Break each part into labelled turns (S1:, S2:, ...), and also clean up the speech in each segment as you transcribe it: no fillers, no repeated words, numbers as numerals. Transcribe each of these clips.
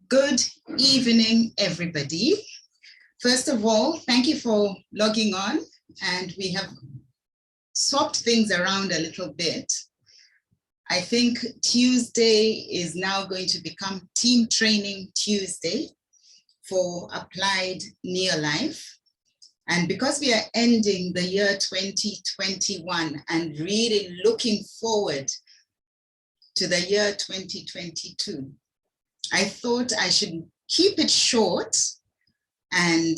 S1: Good evening, everybody. First of all, thank you for logging on, and we have swapped things around a little bit. I think Tuesday is now going to become Team Training Tuesday for Applied Neolife. And because we are ending the year 2021 and really looking forward to the year 2022, I thought I should keep it short and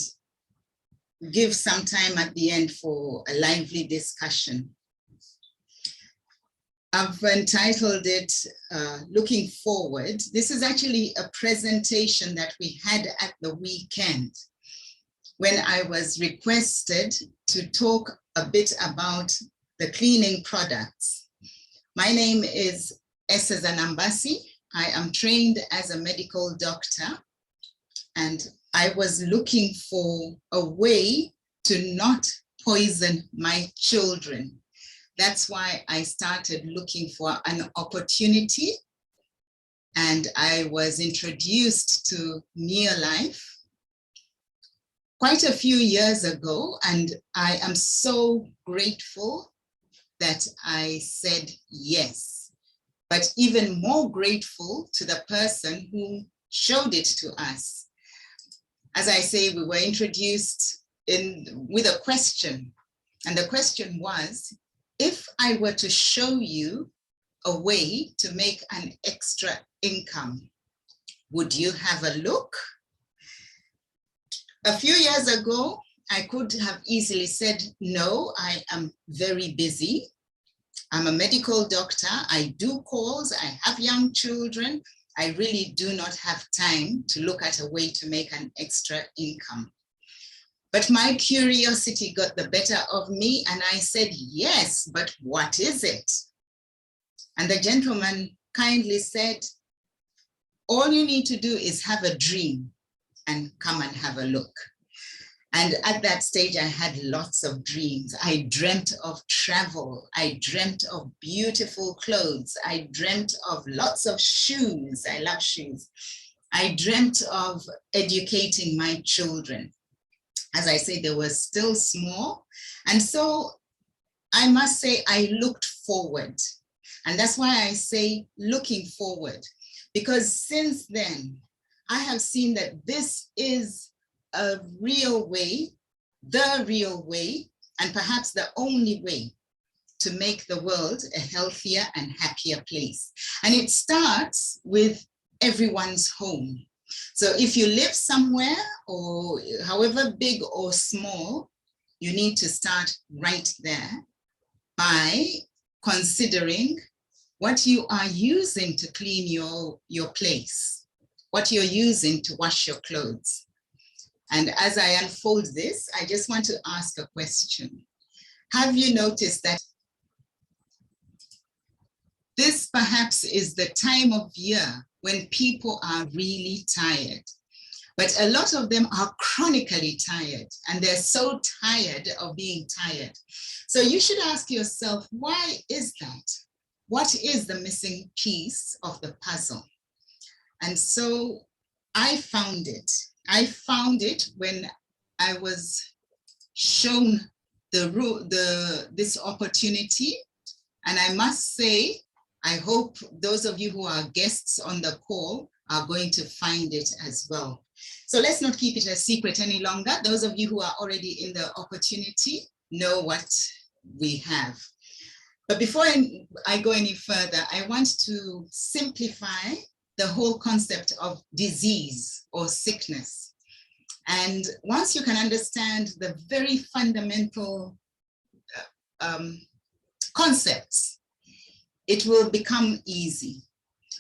S1: give some time at the end for a lively discussion. I've entitled it Looking Forward. This is actually a presentation that we had at the weekend when I was requested to talk a bit about the cleaning products. My name is Esa Zanambasi. I am trained as a medical doctor, and I was looking for a way to not poison my children. That's why I started looking for an opportunity, and I was introduced to Neolife quite a few years ago, and I am so grateful that I said yes, but even more grateful to the person who showed it to us. As I say, we were introduced with a question, and the question was, if I were to show you a way to make an extra income, would you have a look? A few years ago, I could have easily said, no, I am very busy. I'm a medical doctor. I do calls. I have young children. I really do not have time to look at a way to make an extra income. But my curiosity got the better of me, and I said, yes, but what is it? And the gentleman kindly said, all you need to do is have a dream and come and have a look. And at that stage, I had lots of dreams. I dreamt of travel. I dreamt of beautiful clothes. I dreamt of lots of shoes. I love shoes. I dreamt of educating my children. As I say, they were still small. And so I must say I looked forward. And that's why I say looking forward, because since then, I have seen that this is a real way, the real way, and perhaps the only way to make the world a healthier and happier place. And it starts with everyone's home. So if you live somewhere, or however big or small, you need to start right there by considering what you are using to clean your place, what you're using to wash your clothes. And as I unfold this, I just want to ask a question. Have you noticed that this perhaps is the time of year when people are really tired? But a lot of them are chronically tired, and they're so tired of being tired. So you should ask yourself, why is that? What is the missing piece of the puzzle? And so I found it. I found it when I was shown this opportunity. And I must say, I hope those of you who are guests on the call are going to find it as well. So let's not keep it a secret any longer. Those of you who are already in the opportunity know what we have. But before I go any further, I want to simplify the whole concept of disease or sickness. And once you can understand the very fundamental concepts, it will become easy.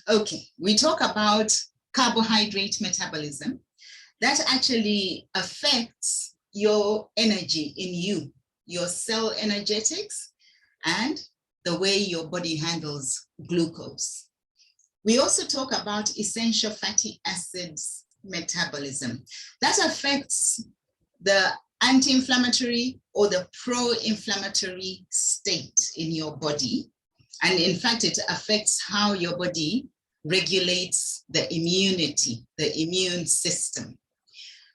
S1: Okay, we talk about carbohydrate metabolism. That actually affects your energy in you, your cell energetics, and the way your body handles glucose. We also talk about essential fatty acids metabolism. That affects the anti-inflammatory or the pro-inflammatory state in your body. And in fact, it affects how your body regulates the immunity, the immune system.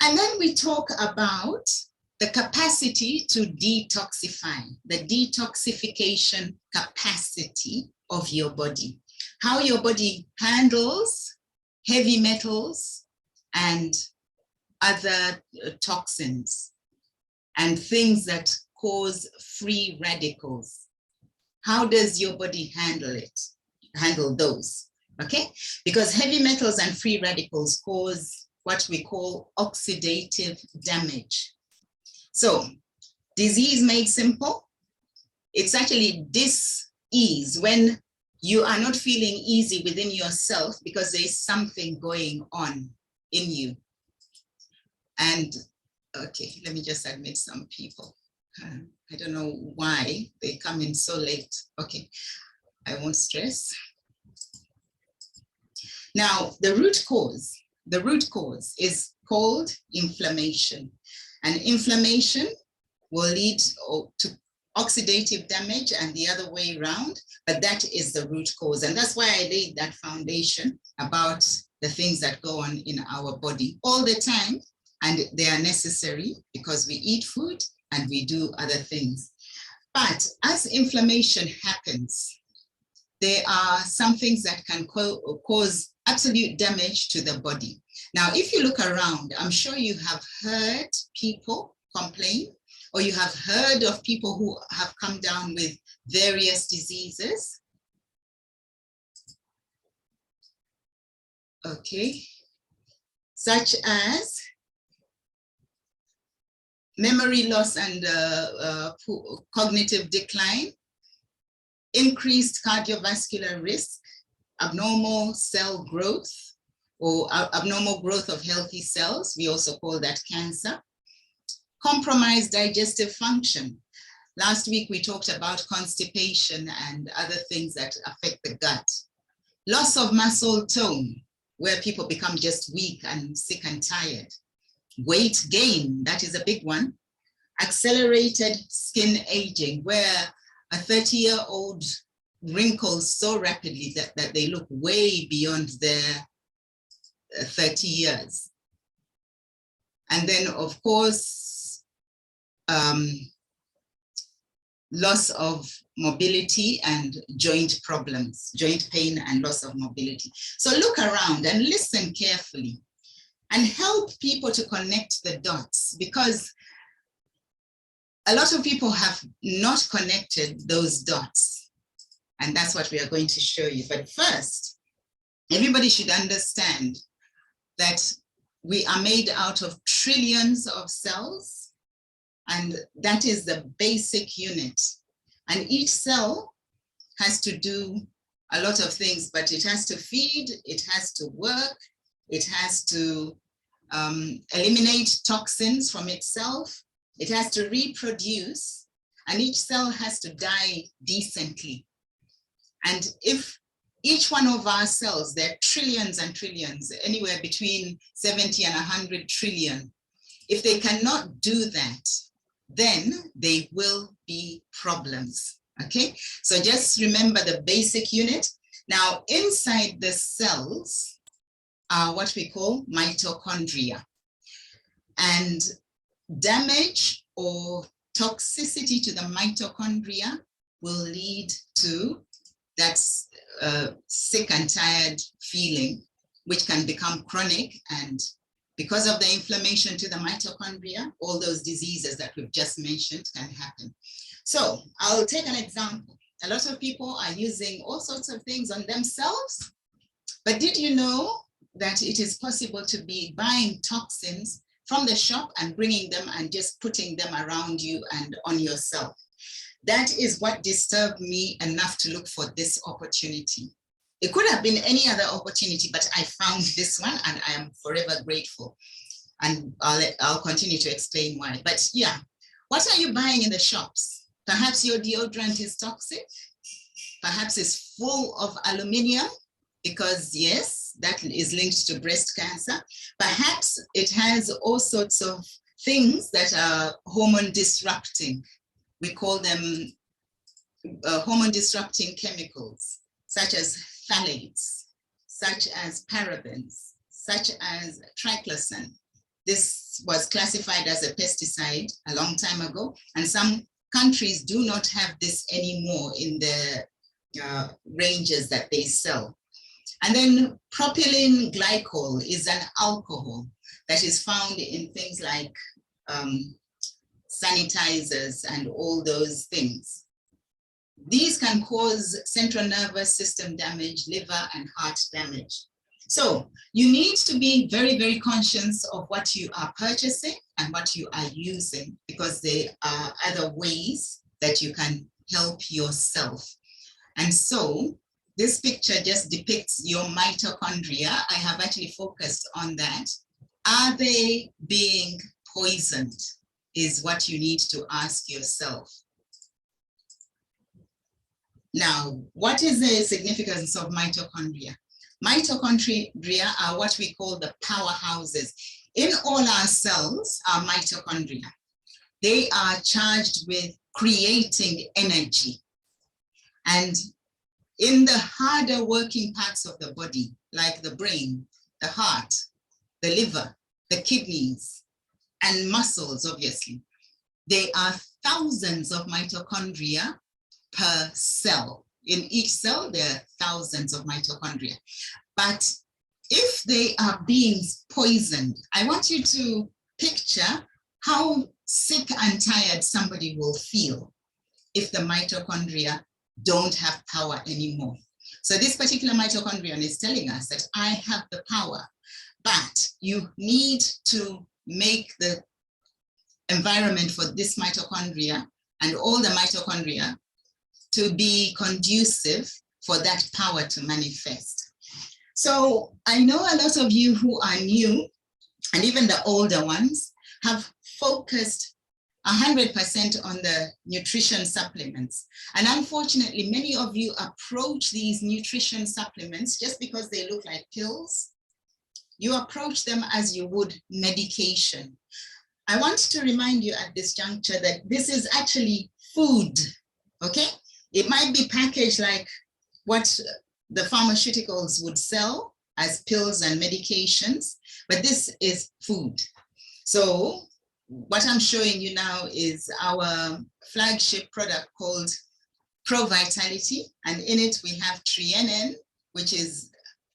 S1: And then we talk about the capacity to detoxify, the detoxification capacity of your body, how your body handles heavy metals and other toxins and things that cause free radicals. How does your body handle those? Okay, because heavy metals and free radicals cause what we call oxidative damage. So disease made simple, it's actually dis-ease when you are not feeling easy within yourself because there is something going on in you. And okay, let me just admit some people. I don't know why they come in so late. Okay, I won't stress. Now, the root cause is called inflammation. And inflammation will lead to oxidative damage and the other way around, but that is the root cause. And that's why I laid that foundation about the things that go on in our body all the time. And they are necessary because we eat food and we do other things. But as inflammation happens, there are some things that can cause absolute damage to the body. Now, if you look around, I'm sure you have heard people complain, or you have heard of people who have come down with various diseases. Okay, such as memory loss and cognitive decline, increased cardiovascular risk, abnormal cell growth, or abnormal growth of healthy cells. We also call that cancer. Compromised digestive function. Last week, we talked about constipation and other things that affect the gut. Loss of muscle tone, where people become just weak and sick and tired. Weight gain, that is a big one. Accelerated skin aging, where a 30-year-old wrinkles so rapidly that they look way beyond their 30 years. And then, of course, loss of mobility and joint problems, joint pain and loss of mobility. So look around and listen carefully and help people to connect the dots, because a lot of people have not connected those dots. And that's what we are going to show you. But first, everybody should understand that we are made out of trillions of cells, and that is the basic unit. And each cell has to do a lot of things, but it has to feed, it has to work, it has to eliminate toxins from itself, it has to reproduce, and each cell has to die decently. And if each one of our cells, there are trillions and trillions, anywhere between 70 and 100 trillion, if they cannot do that, then there will be problems, okay? So just remember the basic unit. Now, inside the cells are what we call mitochondria. And damage or toxicity to the mitochondria will lead to that sick and tired feeling, which can become chronic. And because of the inflammation to the mitochondria, all those diseases that we've just mentioned can happen. So I'll take an example. A lot of people are using all sorts of things on themselves, but did you know that it is possible to be buying toxins from the shop and bringing them and just putting them around you and on yourself? That is what disturbed me enough to look for this opportunity. It could have been any other opportunity, but I found this one and I am forever grateful. And I'll continue to explain why. But yeah, what are you buying in the shops? Perhaps your deodorant is toxic. Perhaps it's full of aluminum, because yes, that is linked to breast cancer. Perhaps it has all sorts of things that are hormone disrupting. We call them hormone disrupting chemicals, such as phthalates, such as parabens, such as triclosan. This was classified as a pesticide a long time ago, and some countries do not have this anymore in the ranges that they sell. And then propylene glycol is an alcohol that is found in things like sanitizers and all those things. These can cause central nervous system damage, liver and heart damage. So you need to be very, very conscious of what you are purchasing and what you are using, because there are other ways that you can help yourself. And so this picture just depicts your mitochondria. I have actually focused on that. Are they being poisoned is what you need to ask yourself. Now, what is the significance of mitochondria? Mitochondria are what we call the powerhouses. In all our cells are mitochondria. They are charged with creating energy. And in the harder working parts of the body, like the brain, the heart, the liver, the kidneys, and muscles, obviously, there are thousands of mitochondria per cell. In each cell, there are thousands of mitochondria. But if they are being poisoned, I want you to picture how sick and tired somebody will feel if the mitochondria don't have power anymore. So this particular mitochondrion is telling us that I have the power, but you need to make the environment for this mitochondria and all the mitochondria to be conducive for that power to manifest. So I know a lot of you who are new, and even the older ones, have focused 100% on the nutrition supplements. And unfortunately, many of you approach these nutrition supplements just because they look like pills. You approach them as you would medication. I want to remind you at this juncture that this is actually food, okay? It might be packaged like what the pharmaceuticals would sell as pills and medications, but this is food. So what I'm showing you now is our flagship product called Pro Vitality, and in it we have Trienen, which is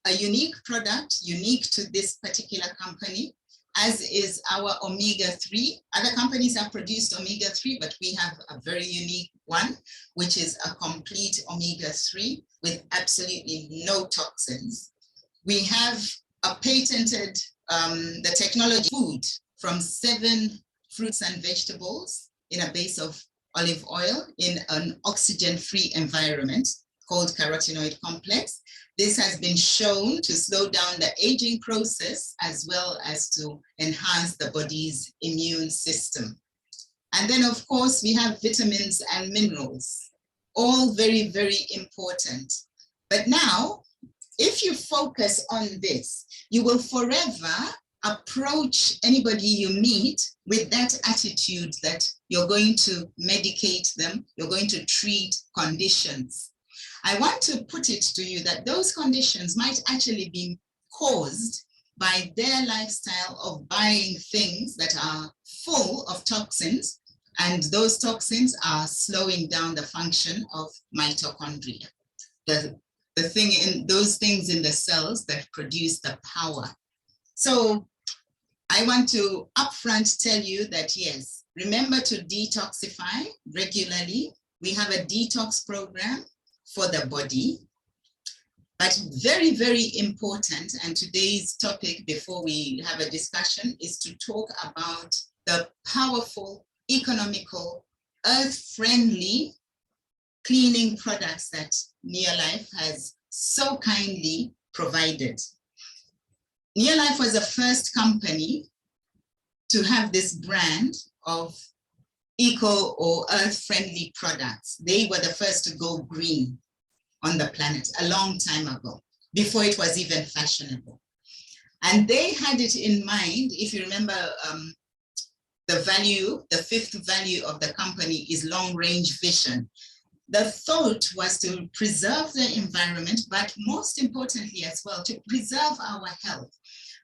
S1: a unique product, unique to this particular company, as is our omega-3. Other companies have produced omega-3, but we have a very unique one, which is a complete omega-3 with absolutely no toxins. We have a patented, the technology food from 7 fruits and vegetables in a base of olive oil in an oxygen-free environment called carotenoid complex. This has been shown to slow down the aging process as well as to enhance the body's immune system. And then, of course, we have vitamins and minerals, all very, very important. But now, if you focus on this, you will forever approach anybody you meet with that attitude that you're going to medicate them, you're going to treat conditions. I want to put it to you that those conditions might actually be caused by their lifestyle of buying things that are full of toxins, and those toxins are slowing down the function of mitochondria, the thing in those things in the cells that produce the power. So I want to upfront tell you that, yes, remember to detoxify regularly. We have a detox program for the body, but very, very important, and today's topic before we have a discussion is to talk about the powerful, economical, earth-friendly cleaning products that Neolife has so kindly provided. Neolife was the first company to have this brand of eco or earth-friendly products. They were the first to go green on the planet a long time ago, before it was even fashionable. And they had it in mind, if you remember, the 5th value of the company is long-range vision. the thought was to preserve the environment, but most importantly as well, to preserve our health.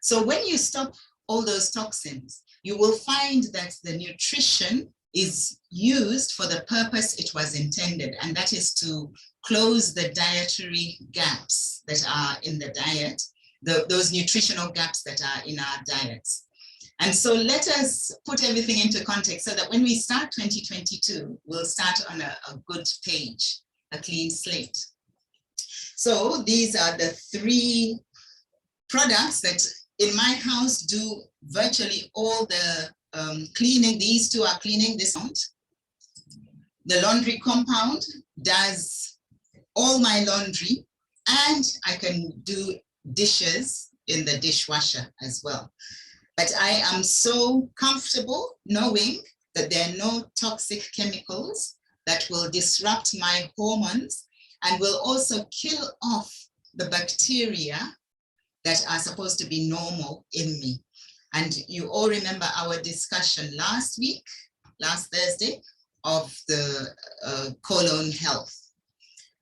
S1: So when you stop all those toxins, you will find that the nutrition is used for the purpose it was intended, and that is to close the dietary gaps that are in the diet, those nutritional gaps that are in our diets. And so let us put everything into context so that when we start 2022, we'll start on a good page, a clean slate. So these are the 3 products that in my house do virtually all the cleaning. These 2 are cleaning this amount. The laundry compound does all my laundry, and I can do dishes in the dishwasher as well. But I am so comfortable knowing that there are no toxic chemicals that will disrupt my hormones and will also kill off the bacteria that are supposed to be normal in me. And you all remember our discussion last Thursday, of the colon health.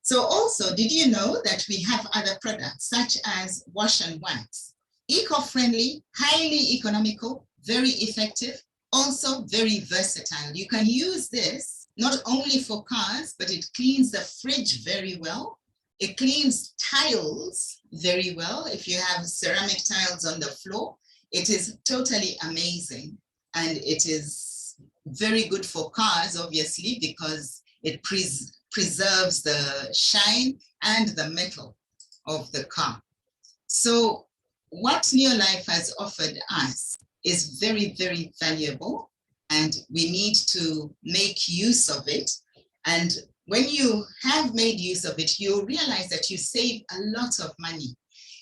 S1: So also, did you know that we have other products such as wash and wax? Eco-friendly, highly economical, very effective, also very versatile. You can use this not only for cars, but it cleans the fridge very well. It cleans tiles very well. If you have ceramic tiles on the floor, it is totally amazing. And it is very good for cars, obviously, because it preserves the shine and the metal of the car. So what Neolife has offered us is very, very valuable, and we need to make use of it. And when you have made use of it, you'll realize that you save a lot of money.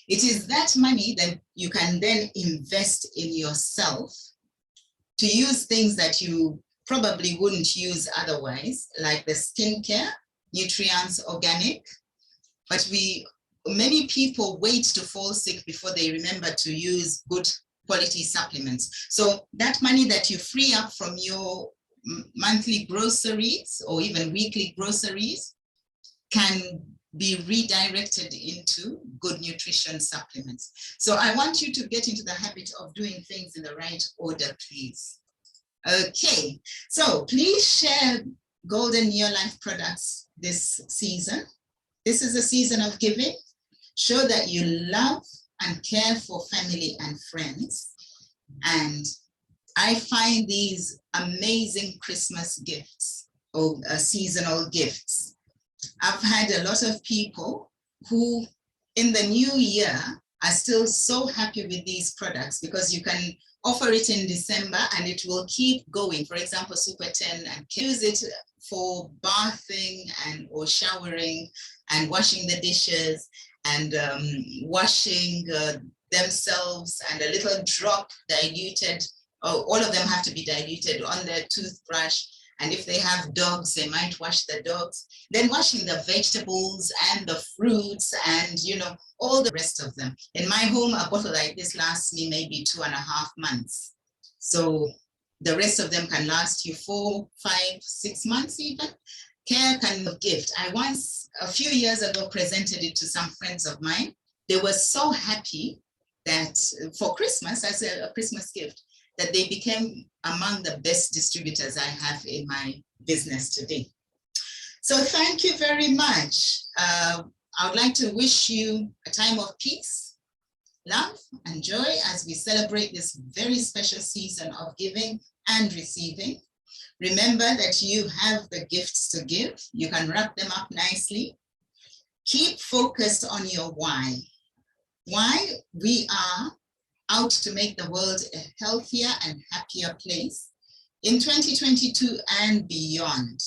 S1: It is that money that you can then invest in yourself to use things that you probably wouldn't use otherwise, like the skincare, nutrients, organic. But many people wait to fall sick before they remember to use good quality supplements. So that money that you free up from your monthly groceries or even weekly groceries can be redirected into good nutrition supplements. So I want you to get into the habit of doing things in the right order, please. Okay, so please share Golden Neolife products this season. This is a season of giving. Show that you love and care for family and friends. And I find these amazing Christmas gifts or seasonal gifts. I've had a lot of people who in the new year are still so happy with these products because you can offer it in December and it will keep going. For example, Super 10, and use it for bathing and or showering and washing the dishes and washing themselves, and a little drop diluted. All of them have to be diluted on their toothbrush. And if they have dogs, they might wash the dogs. Then washing the vegetables and the fruits and, all the rest of them. In my home, a bottle like this lasts me maybe 2.5 months. So the rest of them can last you 4, 5, 6 months even. Care can gift. I once, a few years ago, presented it to some friends of mine. They were so happy that for Christmas, as a Christmas gift, that they became among the best distributors I have in my business today. So thank you very much. I would like to wish you a time of peace, love, and joy as we celebrate this very special season of giving and receiving. Remember that you have the gifts to give. You can wrap them up nicely. Keep focused on your why. Why we are out to make the world a healthier and happier place in 2022 and beyond.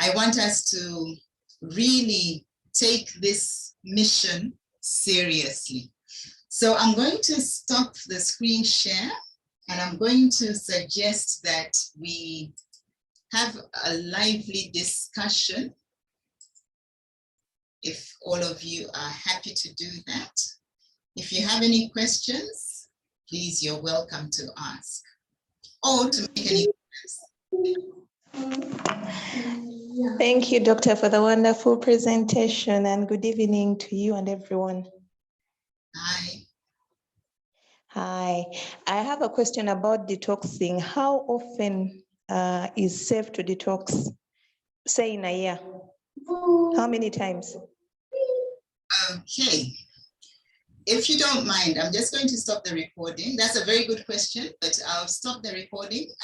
S1: I want us to really take this mission seriously. So I'm going to stop the screen share, and I'm going to suggest that we have a lively discussion, if all of you are happy to do that. If you have any questions, please, you're welcome to ask or to make any comments.
S2: Thank you, Doctor, for the wonderful presentation, and good evening to you and everyone.
S1: Hi.
S2: Hi, I have a question about detoxing. How often is safe to detox? Say in a year. How many times?
S1: Okay. If you don't mind, I'm just going to stop the recording. That's a very good question, but I'll stop the recording and